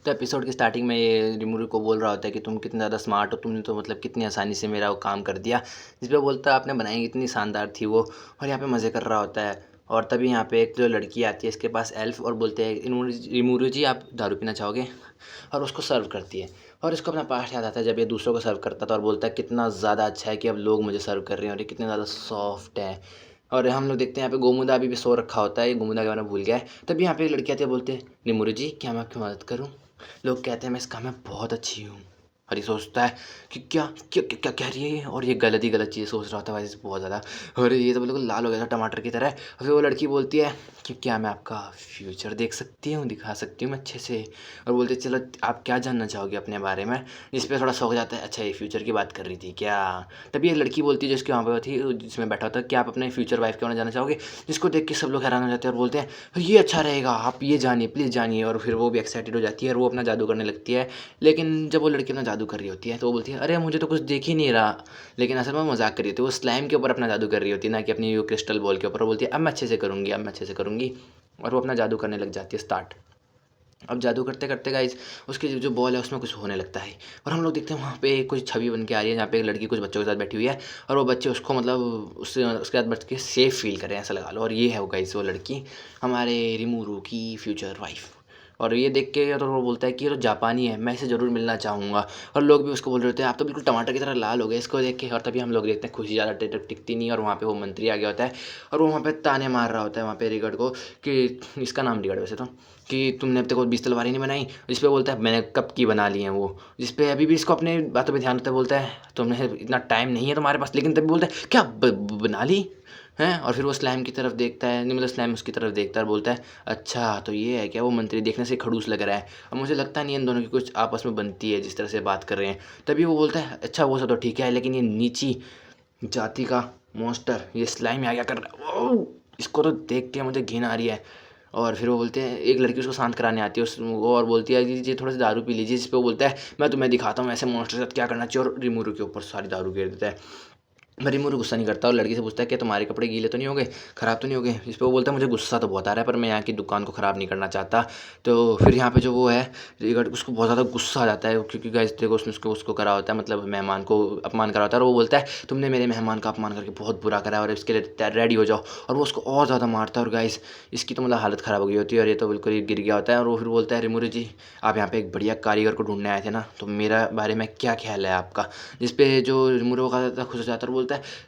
तो एपिसोड की स्टार्टिंग में ये रिमूरी को बोल रहा होता है कि तुम कितने ज़्यादा स्मार्ट हो, तुमने तो मतलब कितनी आसानी से मेरा वो काम कर दिया। जिस पे बोलता है आपने बनाई इतनी शानदार थी वो, और यहाँ पे मज़े कर रहा होता है। और तभी यहाँ पे एक जो लड़की आती है इसके पास एल्फ, और बोलते हैं रिमूरी जी आप दारू पीना चाहोगे, और उसको सर्व करती है। और इसको अपना पास्ट याद आता है जब ये दूसरों को सर्व करता था, और बोलता है कितना ज़्यादा अच्छा है कि अब लोग मुझे सर्व कर रहे हैं और ये कितने ज़्यादा सॉफ्ट है। और हम लोग देखते हैं यहाँ पे गोमुदा अभी भी सो रखा होता है, ये गोमुदा के बारे में भूल गया है। तभी यहाँ पे एक लड़की आती है, बोलते हैं निमुर जी क्या मैं आपकी मदद करूँ। लोग कहते हैं मैं इस काम में बहुत अच्छी हूँ। और ये सोचता है कि क्या क्या क्या, क्या कह रही है ये, और ये गलत ही गलत चीज़ सोच रहा था वैसे बहुत ज़्यादा। और ये तो बिल्कुल लाल हो गया था टमाटर की तरह। और फिर वो लड़की बोलती है कि क्या मैं आपका फ्यूचर देख सकती हूँ, दिखा सकती हूँ मैं अच्छे से। और बोलते चलो आप क्या जानना चाहोगे अपने बारे में। जिस पे थोड़ा शौक जाता है, अच्छा ये फ्यूचर की बात कर रही थी क्या। तभी एक लड़की बोलती है जिसके वहाँ पर थी, जिसमें बैठा होता है, क्या आप अपने फ्यूचर वाइफ के होना जानना चाहोगे। जिसको देख के सब लोग हैरान हो जाते हैं और बोलते हैं ये अच्छा रहेगा, आप ये जानिए प्लीज़ जानिए। और फिर वो भी एक्साइटेड हो जाती है और वो अपना जादू करने लगती है। लेकिन जब वो लड़की अपना जादू कर रही होती है तो वो बोलती है अरे मुझे तो कुछ दिख ही नहीं रहा। लेकिन असल में वो मजाक कर रही होती है, वो स्लाइम के ऊपर अपना जादू कर रही होती है, ना कि अपनी वो क्रिस्टल बॉल के ऊपर। वो बोलती है अब मैं अच्छे से करूँगी, अब मैं अच्छे से करूँगी। और वो अपना जादू करने लग जाती है स्टार्ट। अब जादू करते करते गाइस उसकी जो बॉल है उसमें कुछ होने लगता है। और हम लोग देखते हैं वहाँ पे कुछ छवि बन के आ रही है, जहाँ पे एक लड़की कुछ बच्चों के साथ बैठी हुई है। और वो बच्चे उसको मतलब उससे उसके साथ बैठ के सेफ फील करें ऐसा लगा लो। और ये है वो गाइस वो लड़की, हमारे रिमूरू की फ्यूचर वाइफ। और ये देख के तो वो बोलता है कि ये तो जापानी है, मैं इसे ज़रूर मिलना चाहूँगा। और लोग भी उसको बोल रहे होते हैं आप तो बिल्कुल टमाटर की तरह लाल हो गए इसको देख के। और तभी हम लोग देखते हैं खुशी ज़्यादा टिकती नहीं, और वहाँ पे वो मंत्री आ गया होता है। और वो वहाँ पे ताने मार रहा होता है वहाँ पे रिगर्ड को, कि इसका नाम रिगर्ड वैसे तो, कि तुमने अब तक वो 20 तलवारें नहीं बनाई। जिस पे बोलता है मैंने कब की बना ली हैं वो। जिस पे अभी भी इसको अपने बातों पे ध्यान होता है, बोलता है तुमने इतना टाइम नहीं है तुम्हारे पास। लेकिन तभी बोलता है क्या बना ली हैं। और फिर वो स्लैम की तरफ देखता है, नहीं मतलब स्लैम उसकी तरफ देखता है और बोलता है अच्छा तो ये है क्या। वो मंत्री देखने से खड़ूस लग रहा है, और मुझे लगता नहीं इन दोनों की कुछ आपस में बनती है जिस तरह से बात कर रहे हैं। तभी वो बोलता है अच्छा वो सब तो ठीक है, लेकिन ये नीची जाति का मॉन्स्टर ये स्लाइम यहाँ क्या कर रहा है। इसको तो देख के मुझे घिन आ रही है। और फिर वो बोलते हैं एक लड़की उसको शांत कराने आती है उस वो, और बोलती है जी थोड़ा सा दारू पी लीजिए। जिस पे वो बोलता है मैं तुम्हें दिखाता हूँ ऐसे मॉन्स्टर के साथ क्या करना चाहिए, और रिमूरू के ऊपर सारी दारू गिर देता है। रिमूरू गुस्सा नहीं करता और लड़की से पूछता है कि तुम्हारे कपड़े गीले तो नहीं हो गए, ख़राब तो नहीं हो गए। इस पे वो बोलता है मुझे गुस्सा तो बहुत आ रहा है पर मैं यहाँ की दुकान को ख़राब नहीं करना चाहता। तो फिर यहाँ पे जो वो है रिगर्ड उसको बहुत ज़्यादा गुस्सा आ जाता है, क्योंकि गाइस देखो उसने उसको उसको करा होता है, मतलब मेहमान को अपमान करा होता है। और वो बोलता है तुमने मेरे मेहमान का अपमान करके बहुत बुरा करा है और इसके लिए रेडी हो जाओ। और वो उसको और ज़्यादा मारता है, और गाइस इसकी तो मतलब हालत ख़राब हो गई होती है, और ये तो बिल्कुल ही गिर गया होता है। और वो फिर बोलता है रिमूरू जी आप यहाँ पे एक बढ़िया कारीगर को ढूंढने आए थे ना, तो मेरा बारे में क्या ख्याल है आपका। जिस पे जो रिमूरू का खुश हो जाता है और बोलता है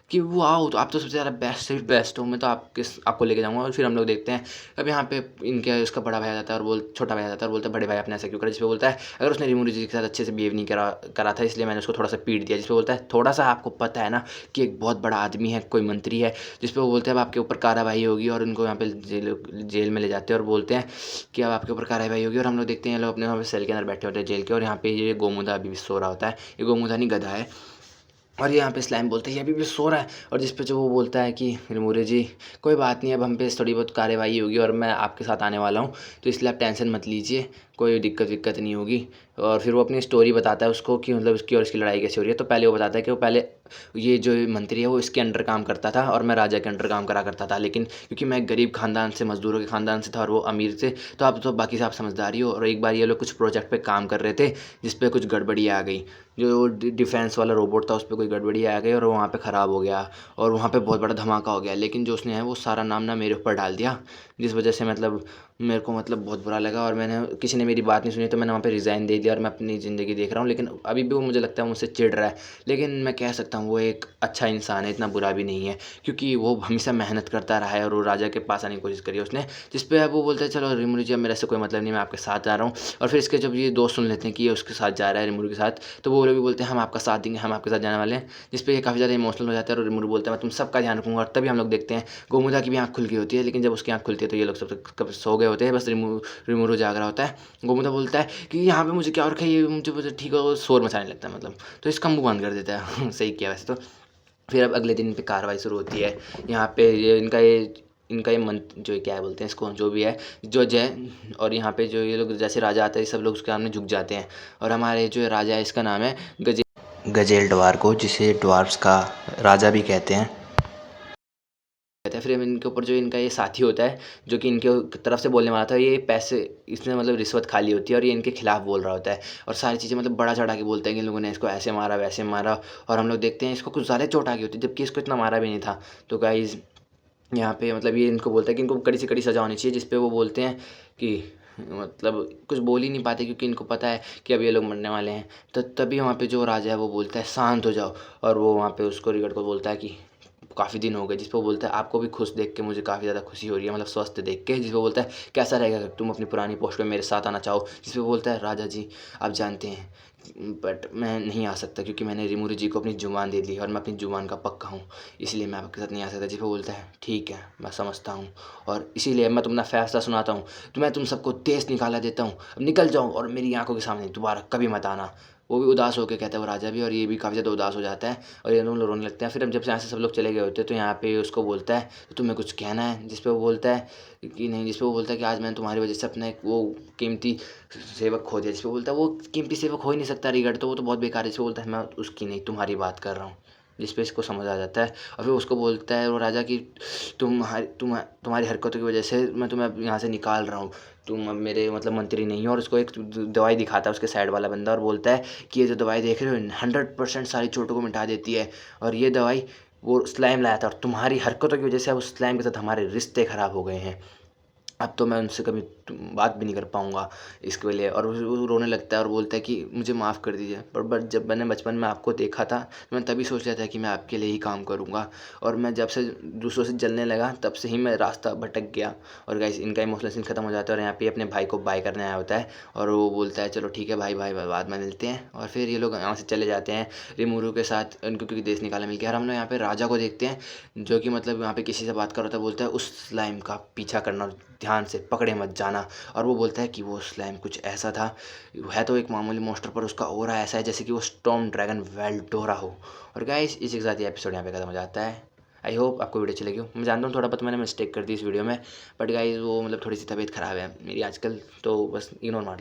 कि वाओ तो आप तो सबसे ज़्यादा बेस्ट से बेस्ट हो, मैं तो आपको लेके जाऊँगा। और फिर हम लोग देखते हैं अब यहाँ पे इनके उसका बड़ा भाई आ जाता है और छोटा भाई आ जाता है और बोलता है बड़े भाई आपने ऐसा क्यों करा। जिस पे बोलता है अगर उसने रिमूरू जी के साथ अच्छे से बिहेव नहीं करा करा था इसलिए मैंने उसको थोड़ा सा पीट दिया। जिस पे बोलता है थोड़ा सा आपको पता है ना कि एक बहुत बड़ा आदमी है, कोई मंत्री है। जिस पे वो बोलते हैं अब आपके ऊपर कार्रवाई होगी, और उनको यहाँ पे जेल में ले जाते हैं और बोलते हैं कि अब आपके ऊपर कार्रवाई होगी। और हम लोग देखते हैं ये लोग अपने वहाँ पे सेल के अंदर बैठे होते हैं जेल के, और यहाँ पे ये गोमुदा अभी भी सो रहा होता है। ये गोमुदा नहीं गधा है। और यहाँ पे स्लाइम बोलता है ये अभी भी सो रहा है। और जिस पे जो वो बोलता है कि रिमूरे जी कोई बात नहीं, अब हम पे थोड़ी बहुत कार्रवाई होगी और मैं आपके साथ आने वाला हूँ, तो इसलिए आप टेंशन मत लीजिए, कोई दिक्कत विक्कत नहीं होगी। और फिर वो अपनी स्टोरी बताता है उसको कि मतलब उसकी और इसकी लड़ाई कैसे हो रही है। तो पहले वो बताता है कि वो पहले ये जो मंत्री है वो इसके अंडर काम करता था और मैं राजा के अंडर काम करा करता था, लेकिन क्योंकि मैं गरीब खानदान से, मजदूरों के खानदान से था और वो अमीर से, तो अब तो बाकी से आप समझदारी हो। और एक बार ये लोग कुछ प्रोजेक्ट पे काम कर रहे थे जिस पे कुछ गड़बड़ी आ गई, जो डिफेंस वाला रोबोट था उस पर कोई गड़बड़ी आ गई और वहाँ पे ख़राब हो गया, और वहाँ पे बहुत बड़ा धमाका हो गया। लेकिन जो उसने है वो सारा नाम ना मेरे ऊपर डाल दिया, जिस वजह से मतलब मेरे को मतलब बहुत बुरा लगा, और मैंने किसी ने मेरी बात नहीं सुनी तो मैंने वहाँ पे रिज़ाइन दे दिया और मैं अपनी ज़िंदगी देख रहा हूँ। लेकिन अभी भी वो मुझे लगता है मुझसे चिढ़ रहा है, लेकिन मैं कह सकता हूँ वो एक अच्छा इंसान है, इतना बुरा भी नहीं है, क्योंकि वो हमेशा मेहनत करता रहा है और वो राजा के पास आने की कोशिश करी है उसने। जिस पे अब वो बोलता है चलो रिमूरू जी अब मेरे से कोई मतलब नहीं, मैं आपके साथ जा रहा हूँ। और फिर इसके जब ये दोस्त सुन लेते हैं कि ये उसके साथ जा रहा है रिमूरू के साथ, तो वो लोग भी बोलते हैं हम आपका साथ देंगे, हम आपके साथ जाने वाले हैं। जिस पे ये काफ़ी ज़्यादा इमोशनल हो जाता है और रिमूरू बोलता है मैं तुम सबका ध्यान रखूँगा। और तभी हम लोग देखते हैं गोमुदा की भी आँख खुल गई होती है, लेकिन जब उसकी आँख खुलती है तो ये लोग सब कब सो गए होते हैं, बस रिमूरू जाग रहा होता है। गोमुदा बोलता है कि यहाँ पे मुझे क्या और है, ये मुझे ठीक है, शोर मचाने लगता है मतलब, तो इसका मुँह बंद कर देता है सही किया वैसे तो। फिर अब अगले दिन पे कार्रवाई शुरू होती है। यहाँ पे इनका ये मंत्र जो क्या है बोलते हैं इसको, जो भी है जो जय। और यहाँ पे जो ये लोग जैसे राजा आता है सब लोग उसके सामने झुक जाते हैं। और हमारे जो राजा है इसका नाम है गजेल ड्वार को, जिसे ड्वार्फ्स का राजा भी कहते हैं। रहता है। फिर इनके ऊपर जो इनका ये साथी होता है, जो कि इनके तरफ से बोलने वाला था, ये पैसे इसने मतलब रिश्वत खा ली होती है और ये इनके खिलाफ बोल रहा होता है और सारी चीज़ें मतलब बड़ा चढ़ा के बोलता है कि इन लोगों ने इसको ऐसे मारा वैसे मारा। और हम लोग देखते हैं इसको कुछ ज़्यादा चोट आ गई होती है, जबकि इसको इतना मारा भी नहीं था। तो गाइज़ यहाँ पे मतलब ये इनको बोलता है कि इनको कड़ी से कड़ी सज़ा होनी चाहिए, जिस पे वो बोलते हैं कि मतलब कुछ बोल ही नहीं पाते, क्योंकि इनको पता है कि अब ये लोग मरने वाले हैं। तो तभी वहाँ पे जो राजा है वो बोलता है शांत हो जाओ, और वो वहाँ पे उसको रिगर्ड को बोलता है कि काफ़ी दिन हो गए, जिस पे वो बोलता है आपको भी खुश देख के मुझे काफ़ी ज़्यादा खुशी हो रही है, मतलब स्वस्थ देख के। जिस पे बोलता है कैसा रहेगा अगर तुम अपनी पुरानी पोस्ट पे मेरे साथ आना चाहो। जिस पे बोलता है राजा जी आप जानते हैं बट मैं नहीं आ सकता, क्योंकि मैंने रिमुरी जी को अपनी ज़ुबान दे दी और मैं अपनी ज़ुबान का पक्का हूँ, इसलिए मैं आपके साथ नहीं आ सकता। जिस पे बोलता है ठीक है मैं समझता हूँ, और इसीलिए मैं तुम्हारा फैसला सुनाता हूँ। तो मैं तुम सबको देश निकाला देता हूँ, अब निकल जाओ और मेरी आंखों के सामने दोबारा कभी मत आना। वो भी उदास होकर कहता है, वो राजा भी, और ये भी काफ़ी ज़्यादा उदास हो जाता है और ये दोनों रोने लगते हैं। फिर अब जब से यहाँ से सब लोग चले गए होते हैं, तो यहाँ पे उसको बोलता है तो तुम्हें कुछ कहना है। जिस पे वो बोलता है कि नहीं। जिस पे वो बोलता है कि आज मैंने तुम्हारी वजह से अपना एक वो कीमती सेवक खो दिया। जिस पे बोलता है वो कीमती सेवक हो ही नहीं सकता रिगर्ड, तो वो तो बहुत बेकार है। जिस पे बोलता है मैं उसकी नहीं तुम्हारी बात कर रहा हूँ। जिस पे इसको समझ आ जाता है और फिर उसको बोलता है वो राजा कि तुम्हारी हरकतों की वजह से मैं तुम्हें अब यहाँ से निकाल रहा हूँ, तुम अब मेरे मतलब मंत्री नहीं हो। और उसको एक दवाई दिखाता है उसके साइड वाला बंदा और बोलता है कि ये जो दवाई देख रहे हो 100% सारी चोटों को मिटा देती है, और ये दवाई वो स्लाइम लाया था, और तुम्हारी हरकतों की वजह से अब उस स्लाइम के साथ हमारे रिश्ते ख़राब हो गए हैं। अब तो मैं उनसे कभी बात भी नहीं कर पाऊँगा इसके लिए। और वो रोने लगता है और बोलता है कि मुझे माफ़ कर दीजिए, पर बट जब मैंने बचपन में आपको देखा था, तो मैं तभी सोच लिया था कि मैं आपके लिए ही काम करूँगा, और मैं जब से दूसरों से जलने लगा तब से ही मैं रास्ता भटक गया। और गाइस इनका इमोशनल सीन खत्म हो जाता है और यहाँ पे अपने भाई को बाय करने आया होता है, और वो बोलता है चलो ठीक है भाई भाई बाद में मिलते हैं। और फिर ये लोग यहाँ से चले जाते हैं रिमूरू के साथ, उनको क्योंकि देश निकाला मिल गया। और हम लोग यहाँ पे राजा को देखते हैं, जो कि मतलब यहाँ पे किसी से बात कर रहा था, बोलता है उस स्लाइम का पीछा करना, ध्यान से पकड़े मत जाना। और वो बोलता है कि वो स्लाइम कुछ ऐसा था, है तो एक मामूली मॉन्स्टर, पर उसका ऑरा ऐसा है जैसे कि वो स्टॉर्म ड्रैगन वेल्डोरा हो। और गाइस इसी के साथ ये एपिसोड यहाँ पे खत्म हो जाता है। आई होप आपको वीडियो अच्छी लगी हो। मैं जानता हूँ थोड़ा बहुत मैंने मिस्टेक कर दी इस वीडियो में, बट गाइस वो मतलब थोड़ी सी तबीयत ख़राब है मेरी आजकल, तो बस इग्नोर मार